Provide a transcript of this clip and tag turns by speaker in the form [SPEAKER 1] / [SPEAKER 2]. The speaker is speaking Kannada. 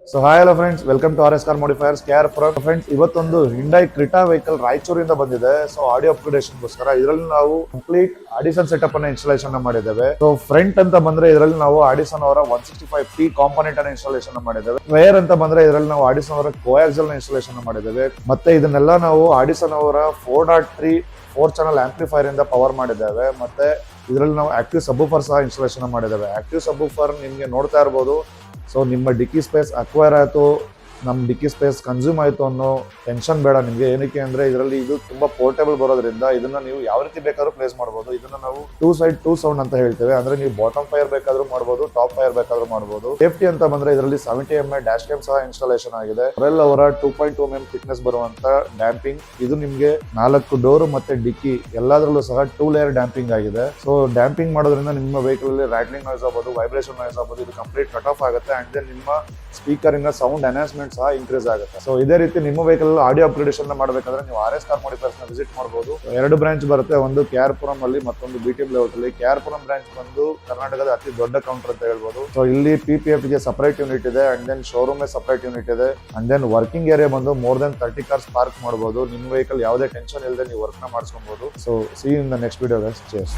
[SPEAKER 1] So hi hello friends, welcome to R S car modifiers care from friends. ಇವತ್ತೊಂದು ಹಿಂಡೈ ಕ್ರಿಟಾ ವೆಹಿಕಲ್ ರಾಯಚೂರಿಂದ ಬಂದಿದೆ. ಸೊ ಆಡಿಯೋ ಅಪ್ಗ್ರೇಡೇಷನ್ಗೋಸ್ಕರ ಇದರಲ್ಲಿ ನಾವು ಕಂಪ್ಲೀಟ್ ಆಡಿಸನ್ ಸೆಟಪ್ ಅನ್ನ ಇನ್ಸ್ಟಾಲೇಷನ್ ಮಾಡಿದ್ದೇವೆ. ಸೊ ಫ್ರಂಟ್ ಅಂತ ಬಂದ್ರೆ ಇದರಲ್ಲಿ ನಾವು ಆಡಿಸನ್ ಅವರ 165P ಕಾಂಪೋನೆಂಟ್ ಅನ್ನ ಇನ್ಸ್ಟಾಲೇಷನ್ ಮಾಡಿದ್ದೇವೆ. ರೇರ್ ಅಂತ ಬಂದ್ರೆ ಇದರಲ್ಲಿ ನಾವು ಆಡಿಸನ್ ಅವರ ಕೋಆಕ್ಸಲ್ ನ ಇನ್ಸ್ಟಾಲೇಷನ್ ಮಾಡಿದ್ದೇವೆ. ಮತ್ತೆ ಇದನ್ನೆಲ್ಲ ನಾವು ಆಡಿಸನ್ ಅವರ 4.3 4 ಚಾನಲ್ ಆಂಪ್ಲಿಫೈರ್ ಇಂದ ಪವರ್ ಮಾಡಿದ್ದೇವೆ. ಮತ್ತೆ ಇದರಲ್ಲಿ ನಾವು ಆಕ್ಟಿವ್ ಸಬ್ವೂಫರ್ ಸಹ ಇನ್ಸ್ಟಾಲೇಷನ್ ಮಾಡಿದ್ದೇವೆ. ಆಕ್ಟಿವ್ ಸಬ್ವೂಫರ್ ನಿಮ್ಗೆ ನೋಡ್ತಾ ಇರಬಹುದು. ಸೊ ನಿಮ್ಮ ಡಿಕ್ಕಿ ಸ್ಪೇಸ್ ಅಕ್ವೈರ್ ಆಯಿತು, ನಮ್ಮ ಡಿಕ್ಕಿ ಸ್ಪೇಸ್ ಕನ್ಸ್ಯೂಮ್ ಆಯಿತು ಅನ್ನೋ ಟೆನ್ಷನ್ ಬೇಡ ನಿಮಗೆ. ಏನಕ್ಕೆ ಅಂದರೆ ಇದರಲ್ಲಿ ಇದು ತುಂಬ ಪೋರ್ಟೇಬಲ್ ಬರೋದ್ರಿಂದ ಇದನ್ನು ನೀವು ಯಾವ ರೀತಿ ಬೇಕಾದ್ರೂ ಪ್ಲೇಸ್ ಮಾಡ್ಬೋದು. ಇದನ್ನು ನಾವು ಟೂ ಸೈಡ್ ಟೂ ಸೌಂಡ್ ಅಂತ ಹೇಳ್ತೇವೆ. ಅಂದರೆ ನೀವು ಬಾಟಮ್ ಫೈರ್ ಬೇಕಾದ್ರೂ ಮಾಡ್ಬೋದು, ಟಾಪ್ ಫೈರ್ ಬೇಕಾದ್ರೂ ಮಾಡ್ಬೋದು. ಸೇಫ್ಟಿ ಅಂತ ಬಂದರೆ ಇದರಲ್ಲಿ 70mm ಡ್ಯಾಶ್ ಕ್ಯಾಮ್ ಸಹ ಇನ್ಸ್ಟಾಲೇಷನ್ ಆಗಿದೆ. ಮೊರೆಲ್ ಅವರ 2.2mm ಥಿಕ್ನೆಸ್ ಬರುವಂತ ಡ್ಯಾಂಪಿಂಗ್. ಇದು ನಿಮಗೆ 4 ಡೋರ್ ಮತ್ತೆ ಡಿಕ್ಕಿ ಎಲ್ಲದರಲ್ಲೂ ಸಹ 2 ಲೇಯರ್ ಡ್ಯಾಂಪಿಂಗ್ ಆಗಿದೆ. ಸೊ ಡ್ಯಾಂಪಿಂಗ್ ಮಾಡೋದ್ರಿಂದ ನಿಮ್ಮ ವೆಹಿಕಲ್ ಅಲ್ಲಿ ರಾಟ್ಲಿಂಗ್ ನಾಯ್ಸ್ ಆಗ್ಬೋದು, ವೈಬ್ರೇಷನ್ ನಾಯ್ಸ್ ಆಗ್ಬೋದು, ಇದು ಕಂಪ್ಲೀಟ್ ಕಟ್ ಆಫ್ ಆಗುತ್ತೆ. ಅಂಡ್ ದೆನ್ ನಿಮ್ಮ ಸ್ಪೀಕರ್ ಇಂದ ಸೌಂಡ್ ಎನ್ಹಾನ್ಸ್ಮೆಂಟ್ ಸಹ ಇನ್ಕ್ರೀಸ್ ಆಗುತ್ತೆ. ಸೊ ಇದೇ ರೀತಿ ನಿಮ್ಮ ವೆಹಿಕಲ್ ಆಡಿಯೋ ಅಪ್ಗ್ರೇಡೇಷನ್ ಮಾಡಬೇಕಂದ್ರೆ ನೀವು ಆರ್ ಎಸ್ ಕಾರ್ ಮಾಡಿಫೈಯರ್ಸ್ ನ ವಿಸಿಟ್ ಮಾಡಬಹುದು. 2 ಬ್ರಾಂಚ್ ಬರುತ್ತೆ, ಒಂದು KR-ಪುರಂ ಅಲ್ಲಿ, ಮತ್ತೊಂದು BTM ಲೇಔಟ್ ಅಲ್ಲಿ. KR-ಪುರಂ ಬ್ರಾಂಚ್ ಬಂದು ಕರ್ನಾಟಕದ ಅತಿ ದೊಡ್ಡ ಕೌಂಟರ್ ಅಂತ ಹೇಳ್ಬೋದು. ಸೊ ಇಲ್ಲಿ PPF ಗೆ ಸಪರೇಟ್ ಯೂನಿಟ್ ಇದೆ, and then showroom separate unit ಇದೆ, ಅಂಡ್ ದೆನ್ ವರ್ಕಿಂಗ್ ಏರಿಯಾ ಬಂದು ಮೋರ್ ದೆನ್ 30 ಕಾರ್ಸ್ ಪಾರ್ಕ್ ಮಾಡಬಹುದು. ನಿಮ್ಮ ವೆಹಿಕಲ್ ಯಾವುದೇ ಟೆನ್ಷನ್ ಇಲ್ಲದೆ ನೀವು ವರ್ಕ್ ನ ಮಾಡಿಸ್ಕೊಬಹುದು. So see in the next video guys. ಚೀರ್ಸ್.